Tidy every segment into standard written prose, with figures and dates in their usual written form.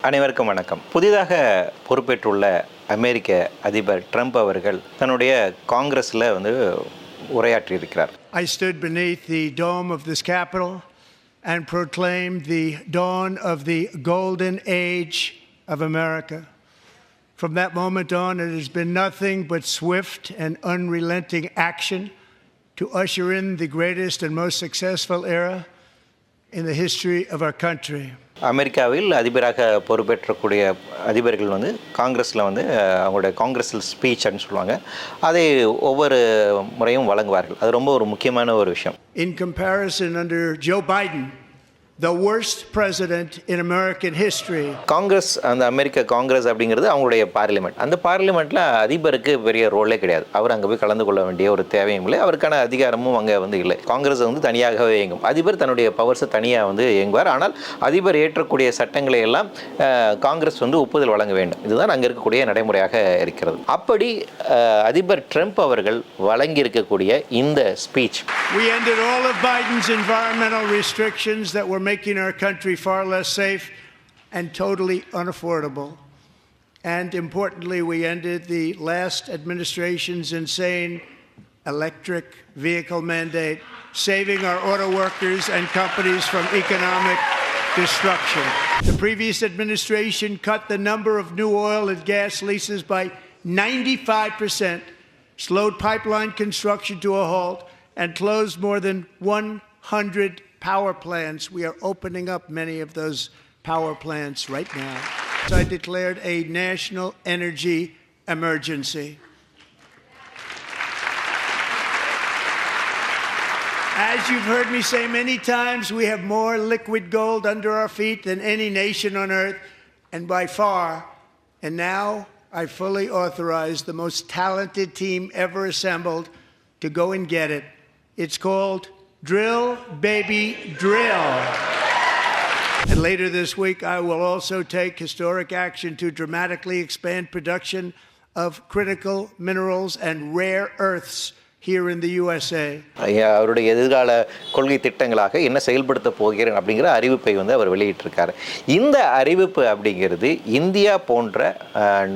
அனைவருக்கும் வணக்கம். புதிதாக பொறுப்பேற்றுள்ள அமெரிக்க அதிபர் ட்ரம்ப் அவர்கள் தன்னுடைய காங்கிரஸில் உரையாற்றியிருக்கிறார். I stood beneath the dome of this Capitol and proclaimed the dawn of the golden age of America. From that moment on, it has been nothing but swift and unrelenting action to usher in the greatest and most successful era in the history of our country. அமெரிக்காவில் அதிபராக பொறுப்பேற்றக்கூடிய அதிபர்கள் காங்கிரஸில் அவங்களுடைய காங்கிரஸில் speech அப்படின்னு சொல்லுவாங்க. அதை ஒவ்வொரு முறையும் வழங்குவார்கள். அது ரொம்ப ஒரு முக்கியமான ஒரு விஷயம். In comparison, under Joe Biden, the worst president in American history. Congress, அந்த அமெரிக்க காங்கிரஸ் அப்படிங்கிறது அவங்களுடைய பார்லிமெண்ட். அந்த பார்லிமெண்ட்டில் அதிபருக்கு பெரிய ரோலே கிடையாது. அவர் அங்கே போய் கலந்து கொள்ள வேண்டிய ஒரு தேவையும் இல்லை. அவருக்கான அதிகாரமும் அங்கே இல்லை. காங்கிரஸ் தனியாகவே இயங்கும். அதிபர் தன்னுடைய பவர்ஸை தனியாக இயங்குவார். ஆனால் அதிபர் ஏற்றக்கூடிய சட்டங்களை எல்லாம் காங்கிரஸ் ஒப்புதல் வழங்க வேண்டும். இதுதான் அங்கே இருக்கக்கூடிய நடைமுறையாக இருக்கிறது. அப்படி அதிபர் ட்ரம்ப் அவர்கள் வழங்கி இருக்கக்கூடிய இந்த speech, We ended all of Biden's environmental restrictions that were making our country far less safe and totally unaffordable. And importantly, we ended the last administration's insane electric vehicle mandate, saving our auto workers and companies from economic destruction. The previous administration cut the number of new oil and gas leases by 95%, slowed pipeline construction to a halt, and closed more than 100 power plants. We are opening up many of those power plants right now. So I declared a national energy emergency. As you've heard me say many times, we have more liquid gold under our feet than any nation on earth, and by far. And now I fully authorize the most talented team ever assembled to go and get it. It's called Drill, Baby, Drill. And later this week, I will also take historic action to dramatically expand production of critical minerals and rare earths here in the USA. அவருடைய எதிர்கால கொள்கை திட்டங்களாக என்ன செயல்படுத்த போகிறேன் அப்படிங்கிற அறிவிப்பை அவர் வெளியிட்டிருக்காரு. இந்த அறிவிப்பு அப்படிங்கிறது இந்தியா போன்ற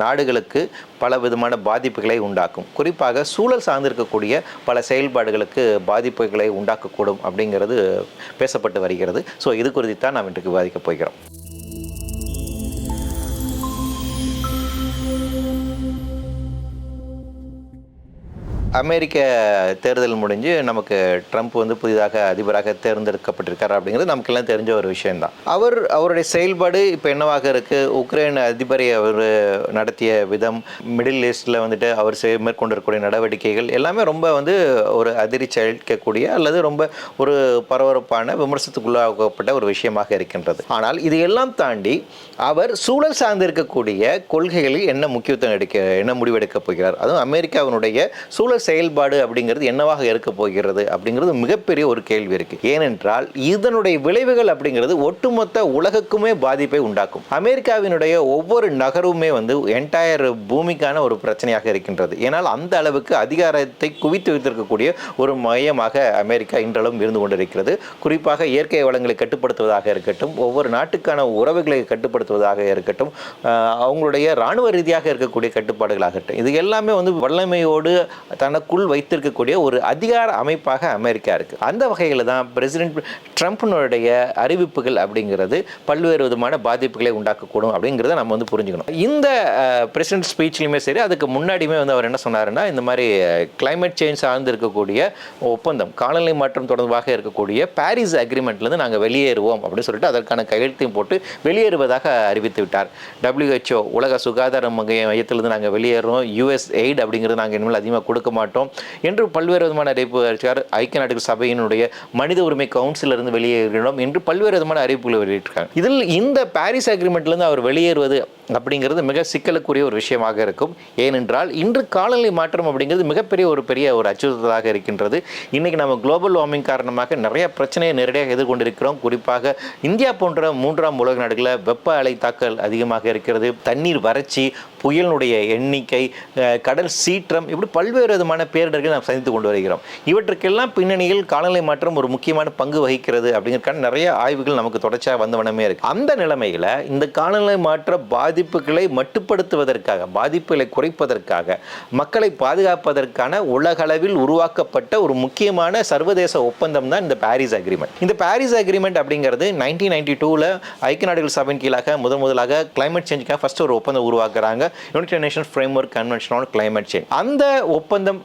நாடுகளுக்கு பல விதமான பாதிப்புகளை உண்டாக்கும். குறிப்பாக சூழல் சார்ந்திருக்கக்கூடிய பல செயல்பாடுகளுக்கு பாதிப்புகளை உண்டாக்கக்கூடும் அப்படிங்கிறது பேசப்பட்டு வருகிறது. ஸோ இது குறித்து தான் நாம் இன்றைக்கு விவாதிக்க போகிறோம். அமெரிக்க தேர்தல் முடிஞ்சு நமக்கு ட்ரம்ப் புதிதாக அதிபராக தேர்ந்தெடுக்கப்பட்டிருக்கார் அப்படிங்கிறது நமக்கெல்லாம் தெரிஞ்ச ஒரு விஷயம்தான். அவருடைய செயல்பாடு இப்போ என்னவாக இருக்குது, உக்ரைன் அதிபரை அவர் நடத்திய விதம், மிடில் ஈஸ்டில் அவர் மேற்கொண்டிருக்கக்கூடிய நடவடிக்கைகள் எல்லாமே ரொம்ப ஒரு அதிர்ச்சி அளிக்கக்கூடிய அல்லது ரொம்ப ஒரு பரபரப்பான விமர்சனத்துக்குள்ளாக்கப்பட்ட ஒரு விஷயமாக இருக்கின்றது. ஆனால் இது எல்லாம் தாண்டி அவர் சூழல் சார்ந்து இருக்கக்கூடிய கொள்கைகளில் என்ன முக்கியத்துவம் என்ன முடிவெடுக்கப் போகிறார், அதுவும் அமெரிக்காவினுடைய சூழல் செயல்பாடு அப்படிங்கிறது என்னவாக இருக்க போகிறது அப்படிங்கிறது மிகப்பெரிய ஒரு கேள்வி இருக்கு. ஏனென்றால் இதனுடைய விளைவுகள் அப்படிங்கிறது ஒட்டுமொத்த உலகுக்குமே பாதிப்பை உண்டாக்கும். அமெரிக்காவினுடைய ஒவ்வொரு நகருமே என்டையர் பூமிக்கான ஒரு பிரச்சனையாக இருக்கின்றது. ஏனால் அந்த அளவுக்கு அதிகாரத்தை குவித்து வைத்திருக்கக்கூடிய ஒரு மையமாக அமெரிக்கா இன்றளவும் இருந்து கொண்டிருக்கிறது. குறிப்பாக இயற்கை வளங்களை கட்டுப்படுத்துவதாக இருக்கட்டும், ஒவ்வொரு நாட்டுக்கான உறவுகளை கட்டுப்படுத்துவதாக இருக்கட்டும், அவங்களுடைய இராணுவ ரீதியாக இருக்கக்கூடிய கட்டுப்பாடுகளாகட்டும், இது எல்லாமே வல்லமையோடு தனக்குள் வைத்திருக்கக்கூடிய ஒரு அதிகார அமைப்பாக அமெரிக்கா இருக்குது. அந்த வகையில் தான் பிரசிடென்ட் ட்ரம்ப்னுடைய அறிவிப்புகள் அப்படிங்கிறது பல்வேறு விதமான பாதிப்புகளை உண்டாக்கக்கூடும் அப்படிங்கிறத நம்ம புரிஞ்சுக்கணும். இந்த பிரசிடென்ட் ஸ்பீச்லையுமே சரி, அதுக்கு முன்னாடியுமே அவர் என்ன சொன்னாருன்னா, இந்த மாதிரி கிளைமேட் சேஞ்ச் சார்ந்து இருக்கக்கூடிய ஒப்பந்தம், காலநிலை மாற்றம் தொடர்பாக இருக்கக்கூடிய பாரிஸ் அக்ரிமெண்ட்லேருந்து நாங்கள் வெளியேறுவோம் அப்படின்னு சொல்லிட்டு அதற்கான கையெழுத்தையும் போட்டு வெளியேறுவதாக அறிவித்து விட்டார். WHO உலக சுகாதார மையத்திலிருந்து நாங்கள் வெளியேறோம், US எய்ட் அப்படிங்கிறது நாங்கள் இனிமேல் அதிகமாக கொடுக்க மாட்டோம் என்று பல்வேறு விதமான அறிவிப்பு அறிவித்தார். ஐக்கிய நாடுகள் சபையினுடைய மனித உரிமை கவுன்சிலிருந்து வெளியேறினோம் என்று பல்வேறு விதமான அறிவிப்புகளை வெளியிட்டிருக்காங்க. இதில் இந்த பாரிஸ் அக்ரிமெண்ட்லேருந்து அவர் வெளியேறுவது அப்படிங்கிறது மிக சிக்கலுக்குரிய ஒரு விஷயமாக இருக்கும். ஏனென்றால் இன்று காலநிலை மாற்றம் அப்படிங்கிறது மிகப்பெரிய ஒரு அச்சுறுத்தலாக இருக்கின்றது. இன்றைக்கி நம்ம குளோபல் வார்மிங் காரணமாக நிறைய பிரச்சனையை நேரடியாக எதிர்கொண்டிருக்கிறோம். குறிப்பாக இந்தியா போன்ற 3ஆம் உலக நாடுகளில் வெப்ப அலை தாக்கல் அதிகமாக இருக்கிறது. தண்ணீர் வறட்சி, புயலினுடைய எண்ணிக்கை, கடல் சீற்றம், இப்படி பல்வேறு விதமான பேரிடர்கள் நாம் சந்தித்து கொண்டு வருகிறோம். இவற்றுக்கெல்லாம் பின்னணியில் காலநிலை மாற்றம் ஒரு முக்கியமான பங்கு வகிக்கிறது அப்படிங்கிறதுக்கான நிறைய ஆய்வுகள் நமக்கு தொடர்ச்சியாக வந்தவனமே இருக்கு. அந்த நிலைமையில் இந்த காலநிலை மாற்ற பாதிப்புகளை மட்டுப்படுத்துவதற்காக, பாதிப்புகளை குறைப்பதற்காக, மக்களை பாதுகாப்பதற்கான உலகளவில் உருவாக்கப்பட்ட ஒரு முக்கியமான சர்வதேச ஒப்பந்தம் தான் இந்த பாரிஸ் அக்ரிமெண்ட். இந்த பாரிஸ் அக்ரிமெண்ட் அப்படிங்கிறது 1992 ஐக்கிய நாடுகள் சபையின் கீழாக முதலாக கிளைமேட் சேஞ்சுக்காக ஃபர்ஸ்ட் ஒரு ஒப்பந்தம் உருவாக்குறாங்க, United Nations framework convention on climate change. அந்த ஒப்பந்தம்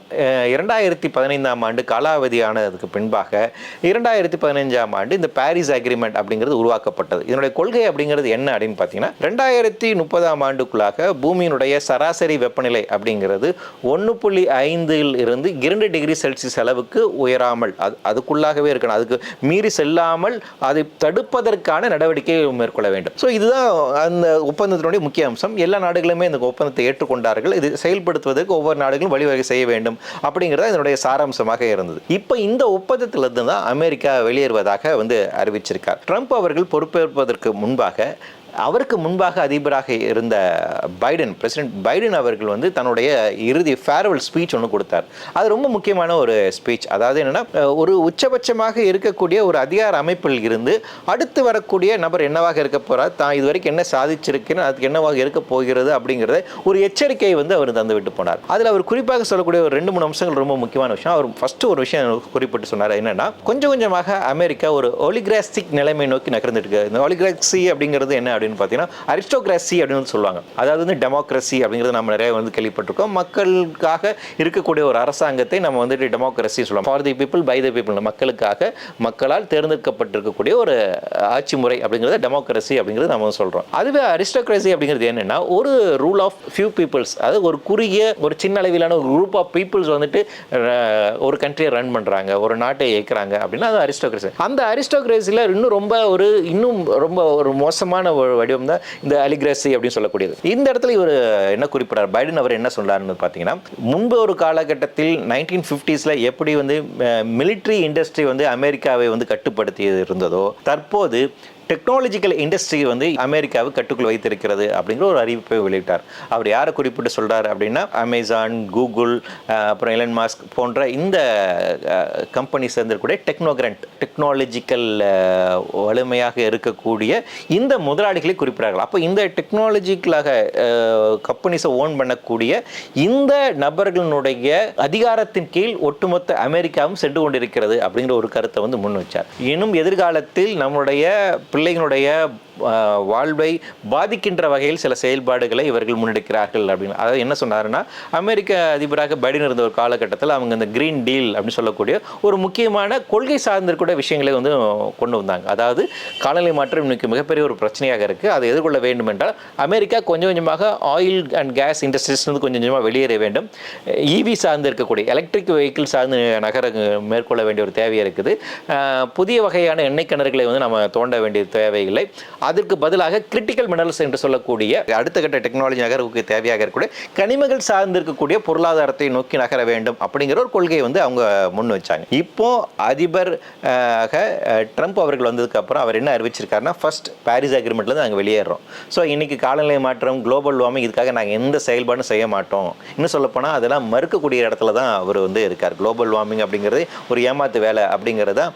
2015 ஆண்டு காலாவதியானதுக்கு பின்பாக 2015 ஆண்டு இந்த பாரிஸ் அக்ரிமெண்ட் அப்படிங்கிறது உருவாக்கப்பட்டது. இதனுடைய கொள்கை அப்படிங்கிறது என்ன அப்படின்னு பார்த்தீங்கன்னா, 2030 ஆண்டுக்குள்ளாக பூமியினுடைய சராசரி வெப்பநிலை அப்படிங்கிறது 1.5 இருந்து 2 டிகிரி செல்சியஸ் அளவுக்கு உயராமல், அதுக்குள்ளாகவே இருக்கணும், அதுக்கு மீறி செல்லாமல் அதை தடுப்பதற்கான நடவடிக்கையை மேற்கொள்ள வேண்டும். ஸோ இதுதான் அந்த ஒப்பந்தத்தினுடைய முக்கிய அம்சம். எல்லா நாடுகளுமே இந்த ஒப்பந்தத்தை ஏற்றுக்கொண்டார்கள். இது செயல்படுத்துவதற்கு ஒவ்வொரு நாடுகளும் வழிவகை செய்ய வேண்டும் அப்படிங்கிறது இதனுடைய சாராம்சமாக இருந்தது. இப்போ இந்த ஒப்பந்தத்திலிருந்து தான் அமெரிக்கா வெளியேறுவதாக அறிவிச்சிருக்கார். ட்ரம்ப் அவர்கள் பொறுப்பேற்பதற்கு முன்பாக, அவருக்கு முன்பாக அதிபராக இருந்த பிரசிடென்ட் பைடன் அவர்கள் தன்னுடைய இறுதி ஃபேர்வெல் ஸ்பீச் ஒன்று கொடுத்தார். அது ரொம்ப முக்கியமான ஒரு ஸ்பீச். அதாவது என்னன்னா, ஒரு உச்சபட்சமாக இருக்கக்கூடிய ஒரு அதிகார அமைப்பில் இருந்து அடுத்து வரக்கூடிய நபர் என்னவாக இருக்க போறார், தான் இதுவரைக்கும் என்ன சாதிச்சிருக்கேன்னு, அதுக்கு என்னவாக இருக்க போகிறது அப்படிங்கிறத ஒரு எச்சரிக்கையை அவர் தந்து விட்டு போனார். அதில் அவர் குறிப்பாக சொல்லக்கூடிய ஒரு 2-3 அம்சங்கள் ரொம்ப முக்கியமான விஷயம். அவர் ஃபர்ஸ்ட் ஒரு விஷயம் குறிப்பிட்டு சொன்னார். என்னன்னா, கொஞ்சம் கொஞ்சமாக அமெரிக்கா ஒரு ஒலிகிராஸ்டிக் நிலைமை நோக்கி நகர்ந்துட்டு இருக்கு. இந்த ஒலிகிராசி அப்படிங்கிறது என்ன அப்படின்னு பார்த்தீங்கன்னா, அரிஸ்டோகிராசி அப்படின்னு சொல்லுவாங்க. அதாவது டெமோக்ரஸி அப்படிங்கிறது நம்ம நிறைய கேள்விப்பட்டிருக்கோம். மக்களுக்காக இருக்கக்கூடிய ஒரு அரசாங்கத்தை நம்ம டெமோக்ரஸி சொல்லுவோம். For the people by the people, மக்களுக்காக மக்களால் தேர்ந்தெடுக்கப்பட்டிருக்கக்கூடிய ஒரு ஆட்சி முறை அப்படிங்கிறது டெமோக்ரஸி அப்படிங்கிறது நம்ம சொல்றோம். அதுவே அரிஸ்டோகிராசி அப்படிங்கிறது என்னன்னா, ஒரு ரூல் ஆஃப் ஃபியூ பீப்புள்ஸ், அதாவது ஒரு குறுகிய ஒரு சின்ன அளவிலான ஒரு குரூப் ஆஃப் பீப்புள்ஸ் ஒரு கண்ட்ரியை ரன் பண்றாங்க, ஒரு நாட்டை இயக்குறாங்க அப்படின்னா அது அரிஸ்டோகிராசி. அந்த அரிஸ்டோகிராசியில் இன்னும் ரொம்ப ஒரு மோசமான வடிவம் தான் இந்த அலிகிராசி அப்படின்னு சொல்லக்கூடியது. இந்த இடத்துல இவர் என்ன குறிப்பிடார், பைடன் அவர் என்ன சொல்றாருன்னு பார்த்தீங்கன்னா, முன்பு ஒரு காலகட்டத்தில் 1950s எப்படி மிலிட்ரி இண்டஸ்ட்ரி அமெரிக்காவை கட்டுப்படுத்தி இருந்ததோ, தற்போது டெக்னாலஜிக்கல் இண்டஸ்ட்ரி அமெரிக்காவை கட்டுக்குள் வைத்திருக்கிறது அப்படிங்கிற ஒரு அறிவிப்பை வெளியிட்டார். அவர் யாரை குறிப்பிட்டு சொல்றாரு அப்படின்னா, அமேசான், கூகுள், அப்புறம் எலன் மாஸ்க் போன்ற இந்த கம்பெனி சேர்ந்திருக்கூடிய டெக்னாலஜிக்கல் வலிமையாக இருக்கக்கூடிய இந்த முதலாளிகளை குறிப்பிடார்கள். அப்போ இந்த டெக்னாலஜிக்கலாக கம்பெனிஸை ஓன் பண்ணக்கூடிய இந்த நபர்களுடைய அதிகாரத்தின் கீழ் ஒட்டுமொத்த அமெரிக்காவும் சென்று கொண்டிருக்கிறது அப்படிங்கிற ஒரு கருத்தை முன் வச்சார். இன்னும் எதிர்காலத்தில் நம்முடைய பிள்ளைகளுடைய வாழ்வை பாதிக்கின்ற வகையில் சில செயல்பாடுகளை இவர்கள் முன்னெடுக்கிறார்கள் அப்படின்னு. அதாவது என்ன சொன்னாருன்னா, அமெரிக்க அதிபராக பைடன் இருந்த ஒரு காலகட்டத்தில் அவங்க இந்த கிரீன் டீல் அப்படின்னு சொல்லக்கூடிய ஒரு முக்கியமான கொள்கை சார்ந்திருக்கிற விஷயங்களை கொண்டு வந்தாங்க. அதாவது காலநிலை மாற்றம் இன்னைக்கு மிகப்பெரிய ஒரு பிரச்சனையாக இருக்குது. அதை எதிர்கொள்ள வேண்டும் என்றால் அமெரிக்கா கொஞ்சம் கொஞ்சமாக ஆயில் அண்ட் கேஸ் இண்டஸ்ட்ரீஸ் கொஞ்சம் கொஞ்சமாக வெளியேற வேண்டும். இவி சார்ந்து இருக்கக்கூடிய எலக்ட்ரிக் வெஹிக்கிள் சார்ந்து நகர மேற்கொள்ள வேண்டிய ஒரு தேவை இருக்குது. புதிய வகையான எண்ணெய் கிணறுகளை நம்ம தோண்ட வேண்டிய தேவையில்லை. அதற்கு பதிலாக கிரிட்டிக்கல் மினரல்ஸ் என்று சொல்லக்கூடிய அடுத்த கட்ட டெக்னாலஜி நகருக்கு தேவையாக இருக்கக்கூடிய கனிமங்கள் சார்ந்திருக்கக்கூடிய பொருளாதாரத்தை நோக்கி நகர வேண்டும் அப்படிங்கிற ஒரு கொள்கையை அவங்க முன் வச்சாங்க. இப்போ அதிபர் ட்ரம்ப் அவர்கள் வந்ததுக்கு அப்புறம் அவர் என்ன அறிவிச்சிருக்காருன்னா, ஃபர்ஸ்ட் பாரிஸ் அக்ரிமெண்ட்ல இருந்து நாங்கள் வெளியேறோம். ஸோ இன்னைக்கு காலநிலை மாற்றம், குளோபல் வார்மிங், இதுக்காக நாங்கள் எந்த செயல்பாடும் செய்ய மாட்டோம். இன்னும் சொல்லப்போனால் அதெல்லாம் மறுக்கக்கூடிய இடத்துல தான் அவர் இருக்கார். குளோபல் வார்மிங் அப்படிங்கிறது ஒரு ஏமாத்து வேலை அப்படிங்கிறது தான்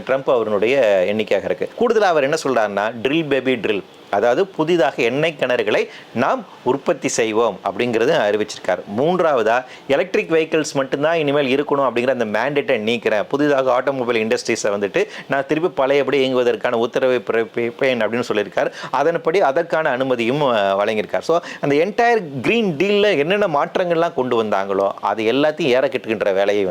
ட்ரம்ப் அவருடைய எண்ணிக்கையாக இருக்கு. கூடுதலாக அவர் என்ன சொல்றாருன்னா, ட்ரில் பேபி ட்ரில், அதாவது புதிதாக எண்ணெய் கிணறுகளை நாம் உற்பத்தி செய்வோம் அப்படிங்கிறது அறிவிச்சிருக்காரு. மூன்றாவதா, எலக்ட்ரிக் வெஹிக்கிள்ஸ் மட்டும்தான் இனிமேல் இருக்கணும் அப்படிங்கிற அந்த மேண்டேட்டை நீக்கிறேன். புதிதாக ஆட்டோமொபைல் இண்டஸ்ட்ரீஸை நான் திருப்பி பழையபடி இயங்குவதற்கான உத்தரவை பிறப்பிப்பேன் அப்படின்னு சொல்லியிருக்காரு. அதன்படி அதற்கான அனுமதியும் வழங்கியிருக்கார். ஸோ அந்த என்டையர் கிரீன் டீலில் என்னென்ன மாற்றங்கள்லாம் கொண்டு வந்தாங்களோ அது எல்லாத்தையும் ஏற கட்டுகின்ற வேலையை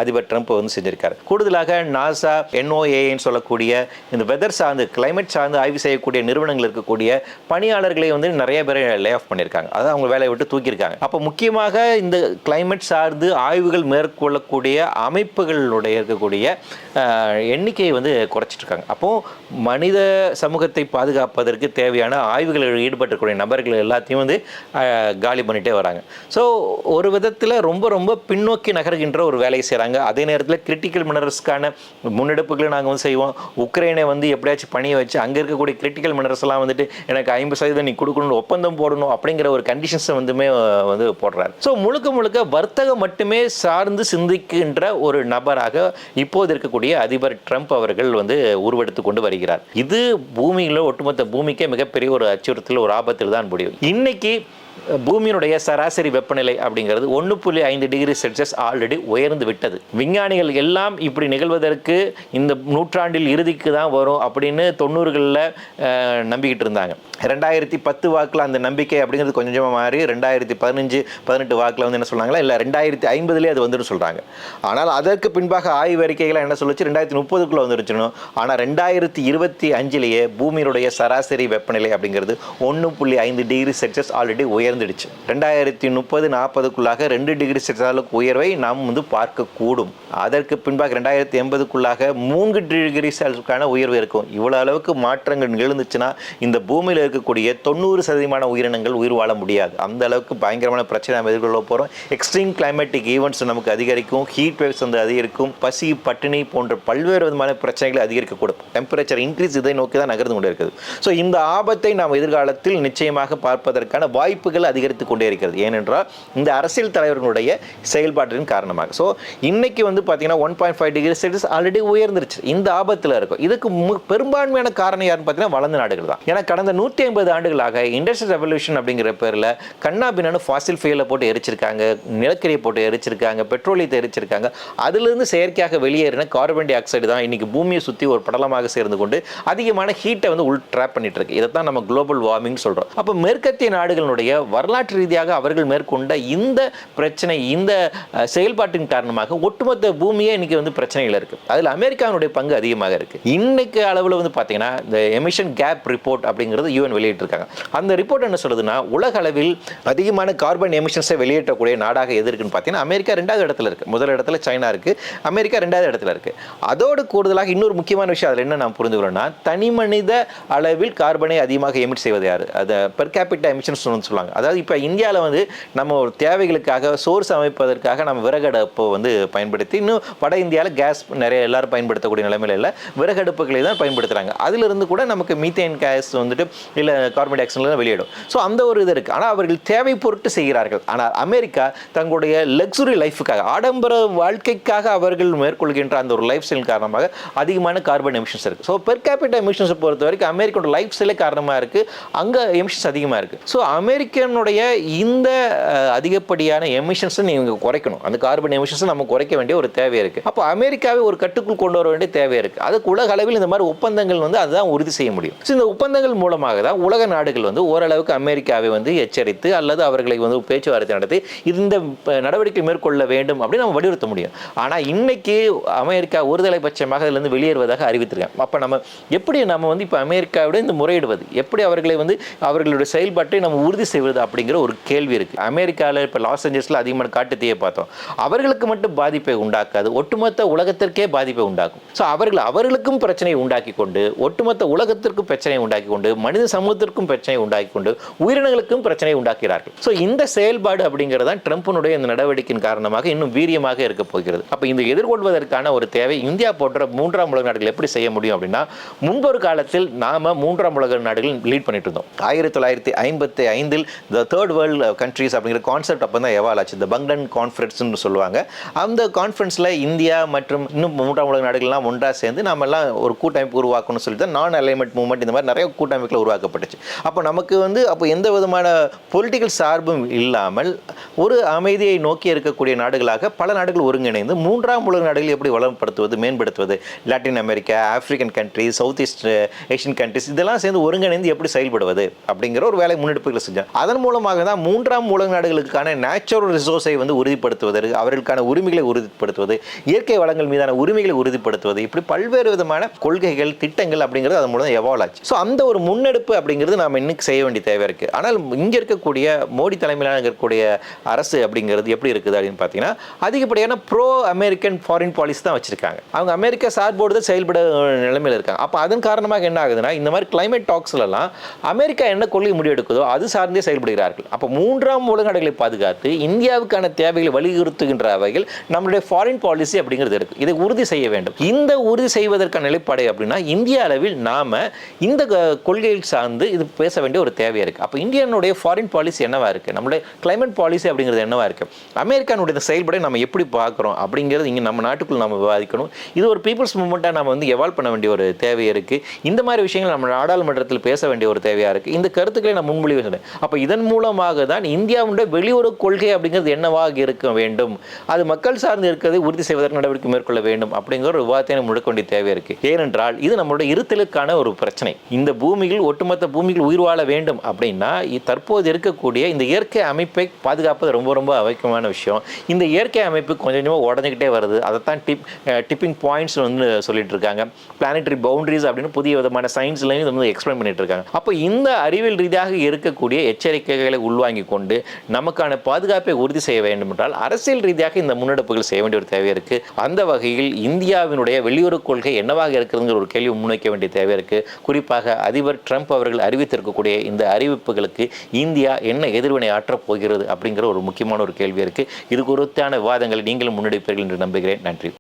அதிபர் ட்ரம்ப் செஞ்சிருக்காரு. கூடுதலாக நாசா, NOAAன்னு சொல்லக்கூடிய இந்த வெதர் சார்ந்து, கிளைமேட் சார்ந்து ஆய்வு செய்யக்கூடிய நிறுவனங்கள் இருக்கக்கூடிய பணியாளர்களை நிறைய பேர் லே ஆஃப் பண்ணியிருக்காங்க. அதாவது அவங்க வேலையை விட்டு தூக்கியிருக்காங்க. அப்போ முக்கியமாக இந்த கிளைமேட் சார்ந்து ஆய்வுகள் மேற்கொள்ளக்கூடிய அமைப்புகளுடைய இருக்கக்கூடிய எண்ணிக்கையை குறைச்சிட்டு இருக்காங்க. அப்போ மனித சமூகத்தை பாதுகாப்பதற்கு தேவையான ஆய்வுகளில் ஈடுபட்டிருக்கக்கூடிய நபர்கள் எல்லாத்தையும் காலி பண்ணிட்டே வராங்க. ஸோ ஒரு விதத்தில் ரொம்ப ரொம்ப பின்னோக்கி நகர்கின்ற ஒரு வேலையை செய்கிறாங்க. அதே நேரத்தில் கிரிட்டிக்கல் மினரல்ஸ்க்கான முன்னெடுப்புகளை நாங்கள் செய்வோம். உக்ரைனை எப்படியாச்சும் பணியை வச்சு அங்கே இருக்கக்கூடிய கிரிட்டிக்கல் மினரல்ஸ் எல்லாம் வந்துட்டு எனக்கு 50% நீ கொடுக்கணும், ஒப்பந்தம் போடணும் அப்படிங்கிற ஒரு கண்டிஷன்ஸை வந்து போடுறாரு. ஸோ முழுக்க வர்த்தகம் மட்டுமே சார்ந்து சிந்திக்கின்ற ஒரு நபராக இப்போது இருக்கக்கூடிய அதிபர் ட்ரம்ப் அவர்கள் வந்து உருவெடுத்து கொண்டு வருகிறார். இது பூமியில் ஒட்டுமொத்த பூமிக்கே மிகப்பெரிய ஒரு அச்சுறுத்தல், ஒரு ஆபத்தில் தான் முடியும். இன்னைக்கு பூமியினுடைய சராசரி வெப்பநிலை அப்படிங்கிறது 1.5 டிகிரி செல்சியஸ் ஆல்ரெடி உயர்ந்து விட்டது. விஞ்ஞானிகள் எல்லாம் இப்படி நிகழ்வதற்கு இந்த நூற்றாண்டில் இறுதிக்கு தான் வரும் அப்படின்னு 90களில் நம்பிக்கிட்டு இருந்தாங்க. 2010 வாக்கில் அந்த நம்பிக்கை அப்படிங்கிறது கொஞ்சமாக மாறி 2015-18 வாக்கில் வந்து என்ன சொல்கிறாங்களா, இல்லை 2050 அது வந்துடும் சொல்கிறாங்க. ஆனால் அதற்கு பின்பாக ஆய்வறிக்கைகளை என்ன சொல்லிச்சு, 2030க்குள்ளே வந்துருச்சுணும். ஆனால் 2025 பூமியினுடைய சராசரி வெப்பநிலை அப்படிங்கிறது 1.5 டிகிரி செல்சியஸ் ஆல்ரெடி உயர்ந்துடுச்சு. 2030-40க்குள்ளாக 2 டிகிரி செல்சியஸ் அளவுக்கு உயர்வை நாம் வந்து பார்க்கக்கூடும். அதற்கு பின்பாக 2080க்குள்ளாக 3 டிகிரி செல்சியஸுக்கான உயர்வு இருக்கும். இவ்வளோ அளவுக்கு மாற்றங்கள் நிகழ்ந்துச்சுன்னா இந்த பூமியில் இருக்கக்கூடிய 90% உயிரினங்கள் உயிர் வாழ முடியாது. அந்த அளவுக்கு பயங்கரமான பிரச்சனை நம்ம எதிர்கொள்ள போகிறோம். எக்ஸ்ட்ரீம் கிளைமேட்டிக் ஈவெண்ட்ஸ் நமக்கு அதிகரிக்கும், ஹீட் வேவ்ஸ் வந்து அதிகரிக்கும், பசி பட்டினி போன்ற பல்வேறு விதமான பிரச்சனைகளை அதிகரிக்கக்கூடும். டெம்பரேச்சர் இன்க்ரீஸ் இதை நோக்கி தான் நகர்ந்து கொண்டே இருக்குது. ஸோ இந்த ஆபத்தை நாம் எதிர்காலத்தில் நிச்சயமாக பார்ப்பதற்கான வாய்ப்புகள் அதிகரித்து கொண்டே இருக்கிறது. ஏனென்றால் இந்த அரசியல் தலைவர்களுடைய செயல்பாட்டின் காரணமாக. ஸோ இன்னைக்கு வந்து பார்த்தீங்கன்னா 1.5 டிகிரி செல்சியஸ் ஆல்ரெடி உயர்ந்துருச்சு. இந்த ஆபத்தில் இருக்கும். இதுக்கு பெரும்பான்மையான காரணம் யாருன்னு பார்த்தீங்கன்னா வளர்ந்த நாடுகள் தான். ஏன்னா கடந்த 150 ஆண்டுகளாக இண்டஸ்ட்ரியல் ரெவல்யூஷன் அப்படிங்கிற பேரில் கண்ணாபின்னு ஃபாசில் ஃபியூலை போட்டு எரிச்சிருக்காங்க, நிலக்கரியை போட்டு எரிச்சிருக்காங்க, பெட்ரோலியத்தை எரிச்சிருக்காங்க. அதிலிருந்து செயற்கையாக வெளியேறின கார்பன் டை ஆக்சைடு தான் இன்னைக்கு பூமியை சுற்றி ஒரு படலமாக சேர்ந்து கொண்டு அதிகமான ஹீட்டை வந்து ட்ராப் பண்ணிட்டு இருக்கு. இதைத்தான் நம்ம குளோபல் வார்மிங் சொல்றோம். அப்போ மேற்கத்திய நாடுகளுடைய வரலாற்று ரீதியாக அவர்கள் மேற்கொண்ட இந்த பிரச்சனை, இந்த செயல்பாட்டின் காரணமாக ஒட்டுமொத்த பூமியே இன்னைக்கு வந்து பிரச்சனைகள் இருக்கு. அதில் அமெரிக்காவுடைய பங்கு அதிகமாக இருக்கு. இன்னைக்கு அளவில் வந்து பார்த்தீங்கன்னா இந்த எமிஷன் கேப் ரிப்போர்ட் அப்படிங்கிறது யூஎன் வெளியிட்டிருக்காங்க. அந்த ரிப்போர்ட் என்ன சொல்லுதுன்னா, உலக அளவில் அதிகமான கார்பன் எமிஷன்ஸை வெளியேற்றக்கூடிய நாடாக எது இருக்குன்னு பார்த்தீங்கன்னா அமெரிக்கா 2வது இடத்துல இருக்கு. முதல் இடத்துல சைனா இருக்கு, அமெரிக்கா 2வது இடத்துல இருக்கு. அதோடு கூடுதலாக இன்னொரு முக்கியமான விஷயம் அதில் என்ன நாம் புரிந்துக்கிறோம்னா, தனி மனித அளவில் கார்பனை அதிகமாக எமிட் செய்வது யாரு, அதை பெர் கேபிட்டா எமிஷன்ஸ் சொல்லுவாங்க. அதாவது இப்போ இந்தியாவில் வந்து நம்ம ஒரு தேவைகளுக்காக சோர்ஸ் அமைப்பதற்காக நம்ம விறகடுப்பை வந்து பயன்படுத்தி, இன்னும் வட இந்தியாவில் கேஸ் நிறைய எல்லாரும் பயன்படுத்தக்கூடிய நிலைமையில இல்லை, விறகடுப்புகளை தான் பயன்படுத்துகிறாங்க. அதிலிருந்து கூட நமக்கு மீத்தேன் கேஸ் வந்துட்டு இல்லை கார்பன் டை ஆக்சைடு வெளியிடும். ஸோ அந்த ஒரு இது இருக்குது. ஆனால் அவர்கள் தேவை பொருட்டு செய்கிறார்கள். ஆனால் அமெரிக்கா தங்களுடைய லக்ஸுரி லைஃபுக்காக, ஆடம்பர வாழ்க்கைக்காக அவர்கள் மேற்கொள்கின்ற அந்த ஒரு லைஃப் ஸ்டைல் காரணமாக அதிகமான கார்பன் எமிஷன்ஸ் இருக்குது. ஸோ பெர் கேபிட்டா எமிஷன்ஸை பொறுத்த வரைக்கும் அமெரிக்கோட லைஃப் ஸ்டைலே காரணமாக இருக்குது, அங்கே எமிஷன்ஸ் அதிகமாக இருக்குது. ஸோ அமெரிக்கனுடைய இந்த அதிகப்படியான எமிஷன்ஸை நீங்கள் குறைக்கணும். அந்த கார்பன் எமிஷன்ஸை நம்ம குறைக்க வேண்டிய ஒரு தேவை இருக்குது. அப்போ அமெரிக்காவை ஒரு கட்டுக்குள் கொண்டு வர வேண்டிய தேவை இருக்குது. அதுக்கு உலக அளவில் இந்த மாதிரி ஒப்பந்தங்கள் வந்து அதுதான் உறுதி செய்ய முடியும். ஸோ இந்த ஒப்பந்தங்கள் மூலமாக தான் உலக நாடுகள் வந்து ஓரளவுக்கு அமெரிக்காவை வந்து எச்சரித்து அல்லது அவர்களை வந்து பேச்சுவார்த்தை நடத்தி இந்த நடவடிக்கை மேற்கொள்ள வேண்டும் அப்படின்னு நம்ம வலியுறுத்த முடியும். ஆனால் இன்னைக்கு அமெரிக்கா ஒருதலைபட்சமாக அதிலிருந்து வெளியேறுவதாக அறிவித்திருக்காங்க. அப்போ நம்ம எப்படி நம்ம வந்து இப்போ அமெரிக்காவோட இந்த முறையிடுவது, எப்படி அவர்களை வந்து அவர்களுடைய செயல்பாட்டை நம்ம உறுதி செய்வது அப்படிங்கிற ஒரு கேள்வி இருக்கு. அமெரிக்காவில் இப்போ லாஸ் ஏஞ்சல்ஸில் அதிகமான காட்டுத்தீயை பார்த்தோம். அவர்களுக்கு மட்டும் பாதிப்பை உண்டாக்காது, ஒட்டுமொத்த உலகத்திற்கே பாதிப்பை உண்டாக்கும். ஸோ அவர்களுக்கும் பிரச்சனையை உண்டாக்கி கொண்டு, ஒட்டுமொத்த உலகத்திற்கும் பிரச்சனையை உண்டாக்கி கொண்டு, மனித சமூகத்திற்கும் பிரச்சனையை உண்டாக்கி கொண்டு, உயிரினங்களுக்கும் பிரச்சனையை உண்டாக்கிறார்கள். ஸோ இந்த செயல்பாடு அப்படிங்கிறது தான் ட்ரம்பினுடைய இந்த நடவடிக்கையின் காரணமாக இன்னும் வீரியமாக இருக்க போகிறது. அப்போ இந்த எதிர்கொள்வதற்கான ஒரு தேவை இந்தியா போன்ற 3ஆம் உலக நாடுகள் எப்படி செய்ய முடியும் அப்படின்னா, முன்பொரு காலத்தில் நாம 3ஆம் உலக நாடுகள் லீட் பண்ணிட்டு இருந்தோம். 1955 த தேர்ட் வேர்ல்டு கண்ட்ரீஸ் அப்படிங்கிற கான்செப்ட் அப்போ தான் எவால் ஆச்சு. இந்த பங்டன் கான்ஃபரன்ஸ்னு சொல்லுவாங்க. அந்த கான்ஃபரன்ஸில் இந்தியா மற்றும் இன்னும் 3ஆம் உலக நாடுகள்லாம் ஒன்றாக சேர்ந்து நாம எல்லாம் ஒரு கூட்டமைப்பு உருவாக்கணும்னு சொல்லிட்டு நான் அலைன்மெண்ட் மூவ்மெண்ட் இந்த மாதிரி நிறைய கூட்டமைப்புகள் உருவாக்கப்பட்டுச்சு. அப்போ நமக்கு வந்து அப்போ எந்த விதமான பொலிட்டிக்கல் சார்பும் இல்லாமல் ஒரு அமைதியை நோக்கி இருக்கக்கூடிய நாடுகளாக பல நாடுகள் ஒருங்கிணைந்து 3ஆம் உலக நாடுகள் எப்படி வளப்படுத்துவது, மேம்படுத்துவது, Latin America, African countries, South East Asian countries இதெல்லாம் சேர்ந்து ஒருங்கிணைந்து எப்படி செயல்படுவது அப்படிங்கிற ஒரு வேலை முன்னெடுப்புகளை செஞ்சோம். அதன் மூலமாக தான் 3ஆம் உலக நாடுகளுக்கான நேச்சுரல் ரிசோர்ஸை வந்து உறுதிப்படுத்துவது, அவர்களுக்கான உரிமைகளை உறுதிப்படுத்துவது, இயற்கை வளங்கள் மீதான உரிமைகளை உறுதிப்படுத்துவது, இப்படி பல்வேறு விதமான கொள்கைகள், திட்டங்கள் அப்படிங்கிறது அதன் மூலம் எவால்வ் ஆச்சு. ஸோ அந்த ஒரு முன்னெடுப்பு அப்படிங்கிறது நாம் இன்னைக்கு செய்ய வேண்டிய தேவை இருக்கு. ஆனால் இங்கே இருக்கக்கூடிய மோடி தலைமையிலான இருக்கக்கூடிய அரசு அப்படிங்கிறது எப்படி இருக்குது அப்படின்னு பார்த்தீங்கன்னா, அதிகப்படியான ப்ரோ அமெரிக்கன் ஃபாரின் பாலிசி தான் வச்சிருக்காங்க. அவங்க அமெரிக்கா சார்போடு தான் செயல்பட நிலைமையில் இருக்காங்க. அப்போ அதன் காரணமாக என்ன ஆகுதுன்னா, இந்த மாதிரி கிளைமேட் டாக்ஸ்லாம் அமெரிக்கா என்ன கொள்கை முடிவெடுக்குதோ அது சார்ந்தே செயல்படுகிறார்கள். அப்போ மூன்றாம் உலக நாடுகளை பாதுகாத்து இந்தியாவுக்கான தேவைகளை வலியுறுத்துகின்ற வகையில் நம்மளுடைய ஃபாரின் பாலிசி அப்படிங்கிறது இருக்கு. இதை உறுதி செய்ய வேண்டும். இந்த உறுதி செய்வதற்கான நிலைப்பாடு அப்படின்னா இந்திய அளவில் நாம இந்த கொள்கையில் சார்ந்து இது பேச வேண்டிய ஒரு தேவை இருக்கு. அப்போ இந்தியாவுடைய ஃபாரின் பாலிசி என்னவா இருக்கு, நம்மளுடைய கிளைமேட் பாலிசி அப்படிங்கிறது என்னவா இருக்கு, அமெரிக்கானுடைய செயல்பட நம்ம எப்படி பார்க்குறோம் அப்படிங்கிறது இங்கே நம்ம நாட்டுக்குள்ள நம்ம விவாதிக்கணும். இது ஒரு பீப்புள்ஸ் மூவ்மெண்ட்டாக நம்ம வந்து எவால்வ் பண்ண வேண்டிய ஒரு தேவை இருக்கு. இந்த மாதிரி விஷயங்கள் நம்ம நாடாளுமன்றத்தில் பேச வேண்டிய ஒரு தேவையா இருக்கு. இந்த கருத்துக்களை நான் முன்மொழிவு சொன்னேன். அப்போ இதன் மூலமாக தான் இந்தியாவுடைய வெளியுறவு கொள்கை அப்படிங்கிறது என்னவாக இருக்க வேண்டும், அது மக்கள் சார்ந்து இருக்கிறதை உறுதி செய்வதற்கு நடவடிக்கை மேற்கொள்ள வேண்டும் அப்படிங்கிற ஒரு விவாதத்தை முழுக்க வேண்டிய தேவை இருக்கு. ஏனென்றால் இது நம்மளுடைய இருத்தலுக்கான ஒரு பிரச்சனை. இந்த பூமியில் ஒட்டுமொத்த பூமியில் உயிர் வாழ வேண்டும் அப்படின்னா தற்போது இருக்கக்கூடிய இந்த இயற்கை அமைப்பை பாதுகாப்பது ரொம்ப ரொம்ப அவசியமான விஷயம். இந்த இயற்கை அமைப்பு கொஞ்சம் கொஞ்சமாக உடஞ்சிக்கிட்டே வருது. அதைத்தான் டிப்பிங் பாயிண்ட்ஸ் வந்து சொல்லிட்டு இருக்காங்க. பிளானட்டரி பவுண்டரிஸ் அப்படின்னு புதிய விதமான சயின்ஸ்லையும் இதை வந்து எக்ஸ்பிளைன் பண்ணிட்டு இருக்காங்க. அப்போ இந்த அறிவியல் ரீதியாக இருக்கக்கூடிய எச்சரிக்கைகளை உள்வாங்கி கொண்டு நமக்கான பாதுகாப்பை உறுதி செய்ய வேண்டும் என்றால் அரசியல் ரீதியாக இந்த முன்னெடுப்புகள் செய்ய வேண்டிய ஒரு தேவை இருக்கு. அந்த வகையில் இந்தியாவினுடைய வெளியுறவு கொள்கை என்னவாக இருக்குதுங்கிற ஒரு கேள்வி முன்வைக்க வேண்டிய தேவை இருக்கு. குறிப்பாக அதிபர் ட்ரம்ப் அவர்கள் அறிவித்திருக்கக்கூடிய இந்த அறிவிப்புகளுக்கு இந்தியா என்ன எதிர்வினை ஆற்றப் போகிறது அப்படிங்கிற ஒரு முக்கியமான ஒரு கேள்வி இருக்கு. இது குறித்தான விவாதங்களை நீங்களும் முன்னெடுப்பீர்கள் என்று நம்புகிறேன். நன்றி.